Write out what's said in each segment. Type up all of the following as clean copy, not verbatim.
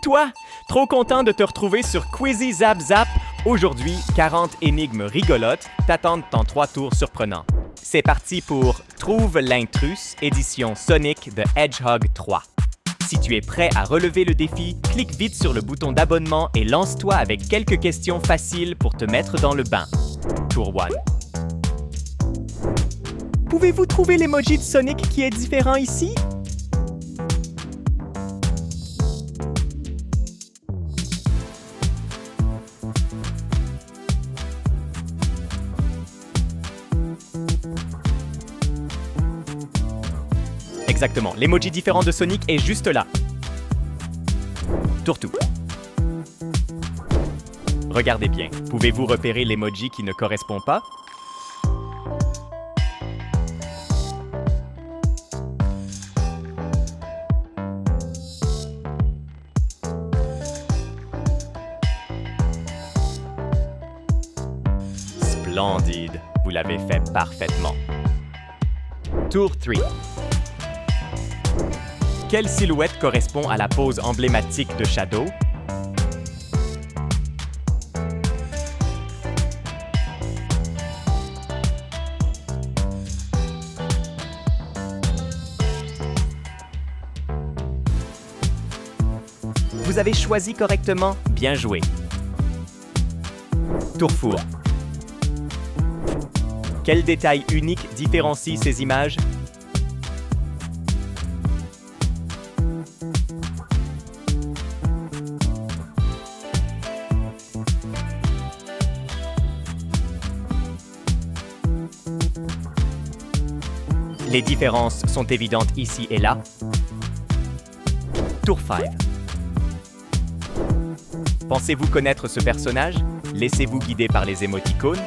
toi! Trop content de te retrouver sur Quizy Zap Zap. Aujourd'hui, 40 énigmes rigolotes t'attendent en 3 tours surprenants. C'est parti pour Trouve l'intrus, édition Sonic the Hedgehog 3. Si tu es prêt à relever le défi, clique vite sur le bouton d'abonnement et lance-toi avec quelques questions faciles pour te mettre dans le bain. Tour 1. Pouvez-vous trouver l'emoji de Sonic qui est différent ici? Exactement, l'emoji différent de Sonic est juste là. Tour 2. Regardez bien, pouvez-vous repérer l'emoji qui ne correspond pas? Splendide, vous l'avez fait parfaitement. Tour 3. Quelle silhouette correspond à la pose emblématique de Shadow? Vous avez choisi correctement, bien joué. Tour four. Quel détail unique différencie ces images? Les différences sont évidentes ici et là. Tour 5. Pensez-vous connaître ce personnage? Laissez-vous guider par les émoticônes.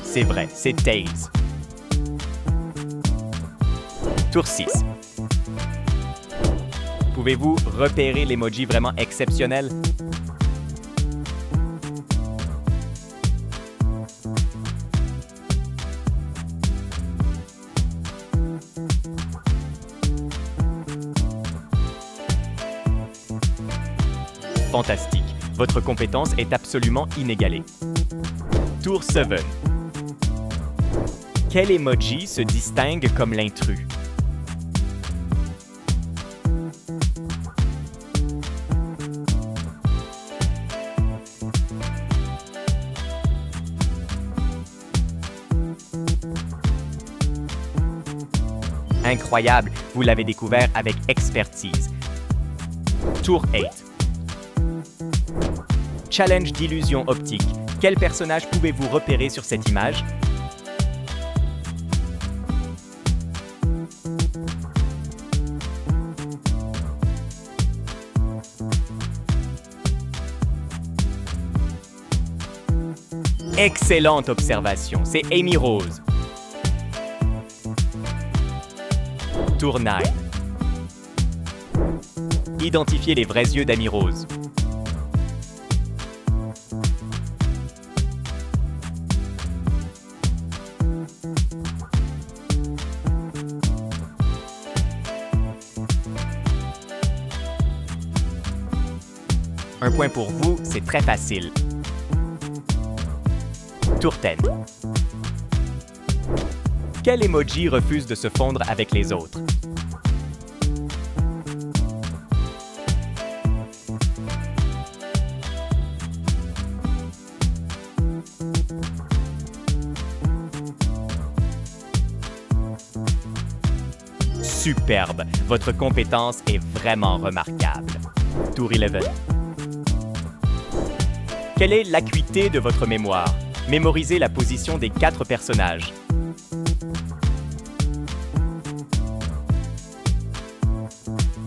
C'est vrai, c'est Tails. Tour 6. Pouvez-vous repérer l'emoji vraiment exceptionnel? Fantastique. Votre compétence est absolument inégalée. Tour 7. Quel emoji se distingue comme l'intrus? Incroyable, vous l'avez découvert avec expertise. Tour 8. Challenge d'illusion optique. Quel personnage pouvez-vous repérer sur cette image? Excellente observation, c'est Amy Rose. Tour 9. Identifiez les vrais yeux d'Amy Rose. Un point pour vous, c'est très facile. Tour 10. Quel emoji refuse de se fondre avec les autres? Superbe! Votre compétence est vraiment remarquable. Tour 11. Quelle est l'acuité de votre mémoire? Mémorisez la position des 4 personnages.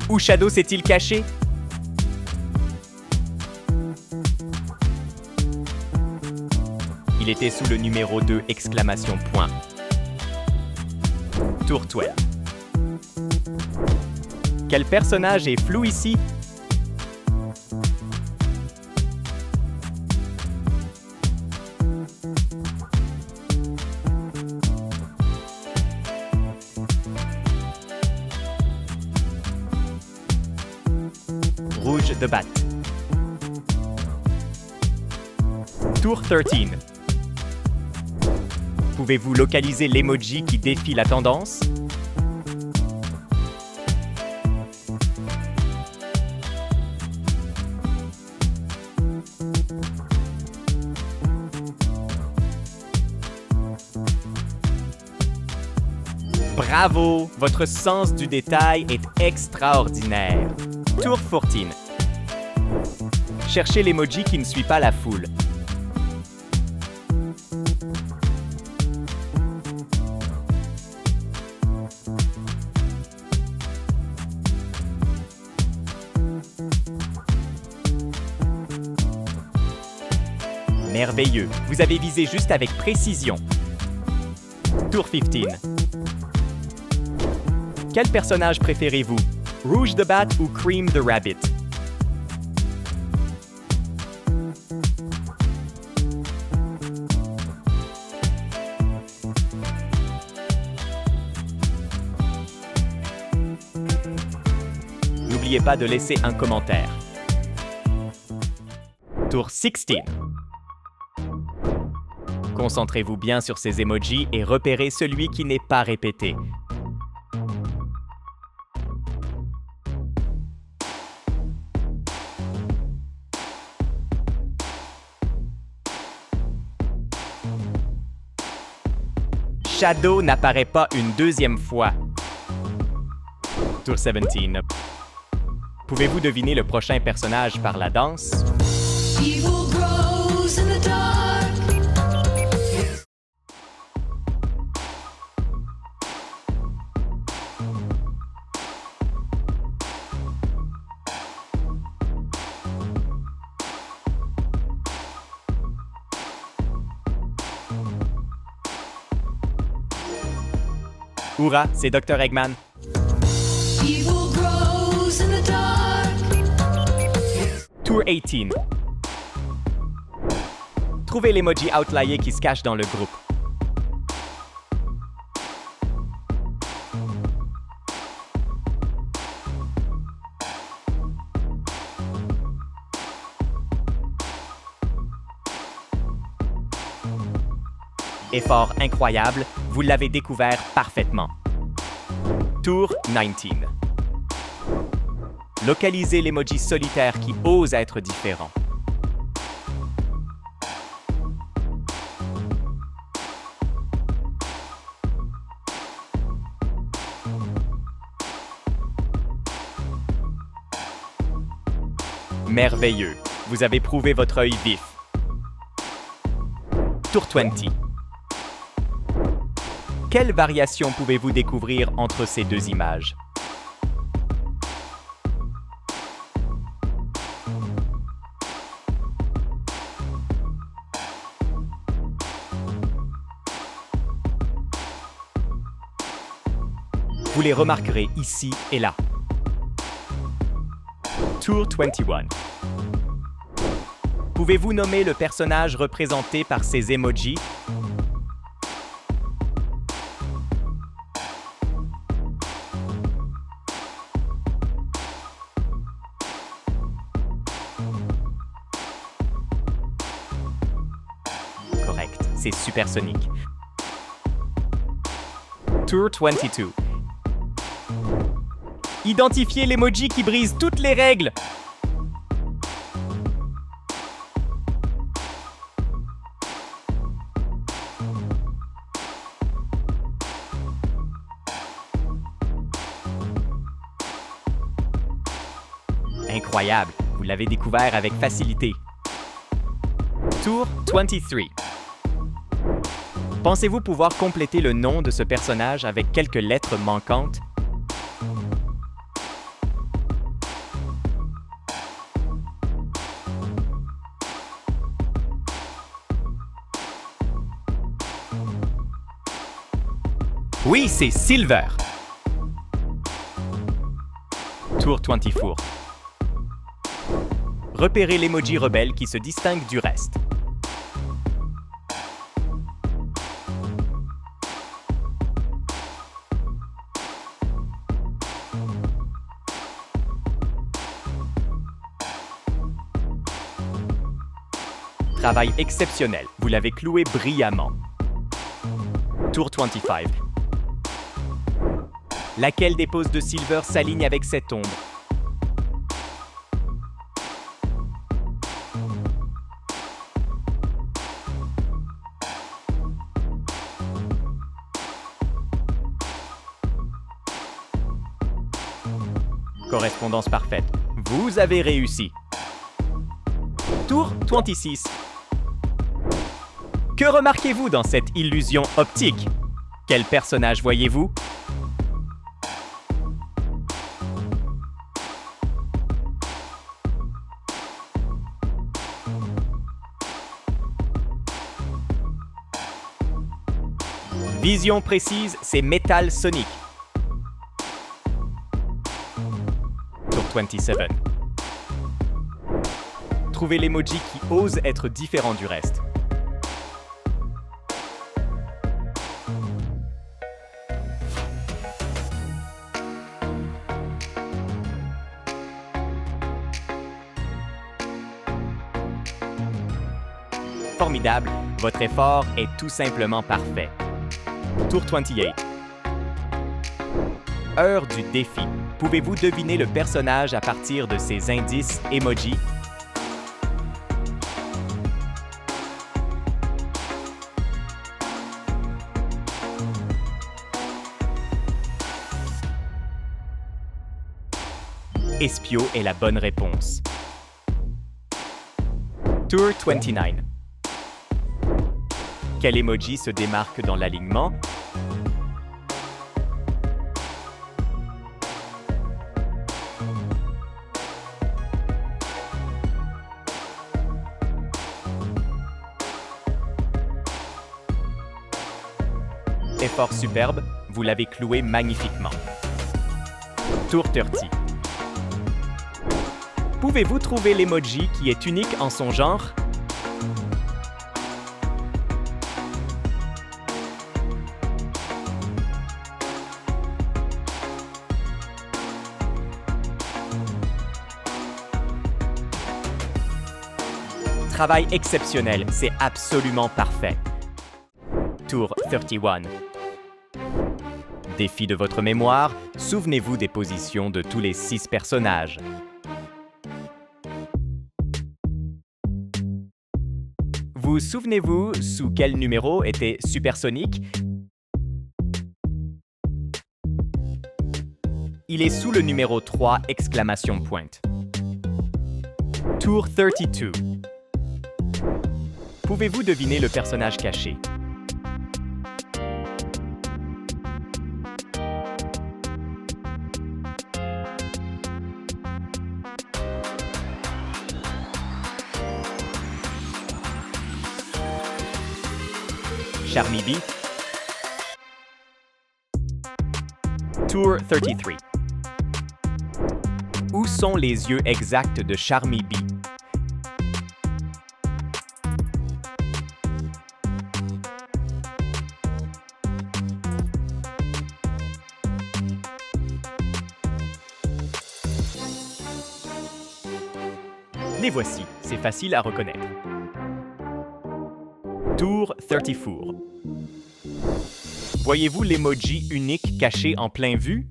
Où Shadow s'est-il caché? Il était sous le numéro 2, exclamation point. Tour 12. Quel personnage est flou ici? the bat. Tour 13. Pouvez-vous localiser l'emoji qui défie la tendance? Bravo! Votre sens du détail est extraordinaire. Tour 14. Cherchez l'emoji qui ne suit pas la foule. Merveilleux! Vous avez visé juste avec précision. Tour 15. Quel personnage préférez-vous? Rouge the Bat ou Cream the Rabbit? N'oubliez pas de laisser un commentaire. Tour 16. Concentrez-vous bien sur ces emojis et repérez celui qui n'est pas répété. Shadow n'apparaît pas une deuxième fois. Tour 17. Pouvez-vous deviner le prochain personnage par la danse? Evil grows in the dark. Hourra, c'est Dr. Eggman. Evil grows in the dark. Tour 18. Trouvez l'emoji outlier qui se cache dans le groupe. Effort incroyable, vous l'avez découvert parfaitement. Tour 19. Localisez l'emoji solitaire qui ose être différent. Merveilleux, vous avez prouvé votre œil vif. Tour 20. Quelle variation pouvez-vous découvrir entre ces deux images? Vous les remarquerez ici et là. Tour 21. Pouvez-vous nommer le personnage représenté par ces emojis? Correct, c'est supersonique. Tour 22. Identifiez l'emoji qui brise toutes les règles. Incroyable, vous l'avez découvert avec facilité. Tour 23. Pensez-vous pouvoir compléter le nom de ce personnage avec quelques lettres manquantes? Oui, c'est Silver. Tour 24. Repérez l'emoji rebelle qui se distingue du reste. Travail exceptionnel, vous l'avez cloué brillamment. Tour 25. Laquelle des poses de Silver s'aligne avec cette ombre? Correspondance parfaite. Vous avez réussi. Tour 26. Que remarquez-vous dans cette illusion optique? Quel personnage voyez-vous? Vision précise, c'est Metal Sonic. Tour 27. Trouvez l'emoji qui ose être différent du reste. Formidable, votre effort est tout simplement parfait. Tour 28. Heure du défi. Pouvez-vous deviner le personnage à partir de ces indices emoji? Espio est la bonne réponse. Tour 29. Quel emoji se démarque dans l'alignement? Effort superbe, vous l'avez cloué magnifiquement. Tour 30. Pouvez-vous trouver l'emoji qui est unique en son genre? Travail exceptionnel, c'est absolument parfait. Tour 31. Défi de votre mémoire, souvenez-vous des positions de tous les 6 personnages. Vous souvenez-vous sous quel numéro était Supersonic? Il est sous le numéro 3, exclamation pointe. Tour 32. Pouvez-vous deviner le personnage caché? Charmy Bee. Tour 33. Où sont les yeux exacts de Charmy Bee? Les voici, c'est facile à reconnaître. Tour 34. Voyez-vous l'emoji unique caché en plein vue?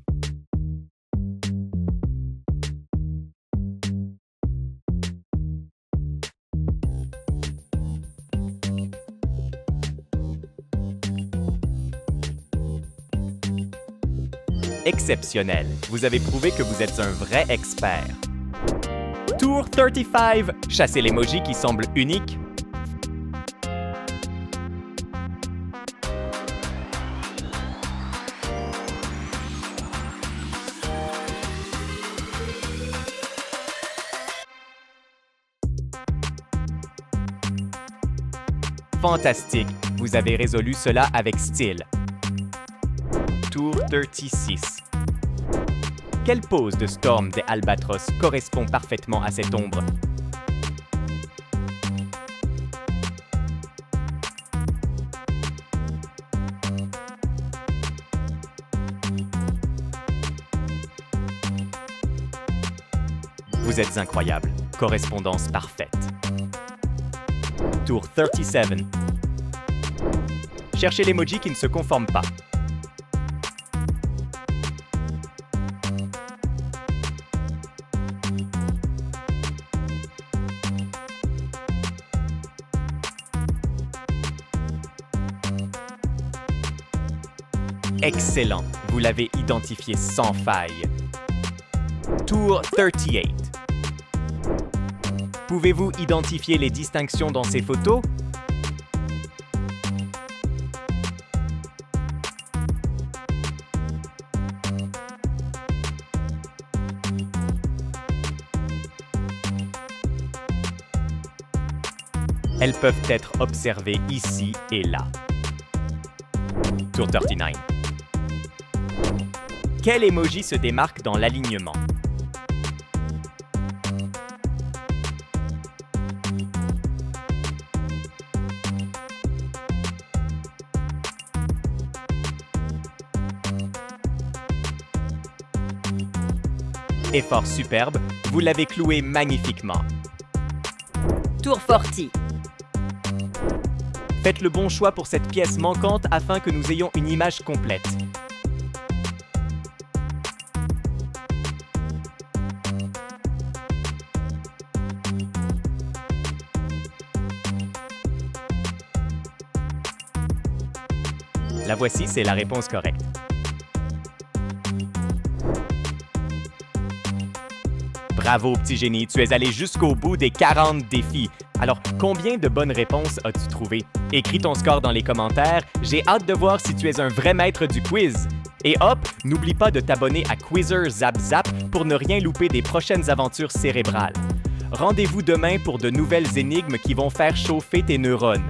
Exceptionnel, vous avez prouvé que vous êtes un vrai expert. Tour 35, chassez l'emoji qui semble unique. Fantastique, vous avez résolu cela avec style. Tour 36. Quelle pose de Storm des Albatros correspond parfaitement à cette ombre? Vous êtes incroyable. Correspondance parfaite. Tour 37. Cherchez l'emoji qui ne se conforme pas. Excellent, vous l'avez identifié sans faille. Tour 38. Pouvez-vous identifier les distinctions dans ces photos? Elles peuvent être observées ici et là. Tour 39. Quel emoji se démarque dans l'alignement? Effort superbe, vous l'avez cloué magnifiquement. Tour 40. Faites le bon choix pour cette pièce manquante afin que nous ayons une image complète. La voici, c'est la réponse correcte. Bravo, petit génie, tu es allé jusqu'au bout des 40 défis. Alors, combien de bonnes réponses as-tu trouvé? Écris ton score dans les commentaires. J'ai hâte de voir si tu es un vrai maître du quiz. Et hop, n'oublie pas de t'abonner à Quizzer Zap Zap pour ne rien louper des prochaines aventures cérébrales. Rendez-vous demain pour de nouvelles énigmes qui vont faire chauffer tes neurones.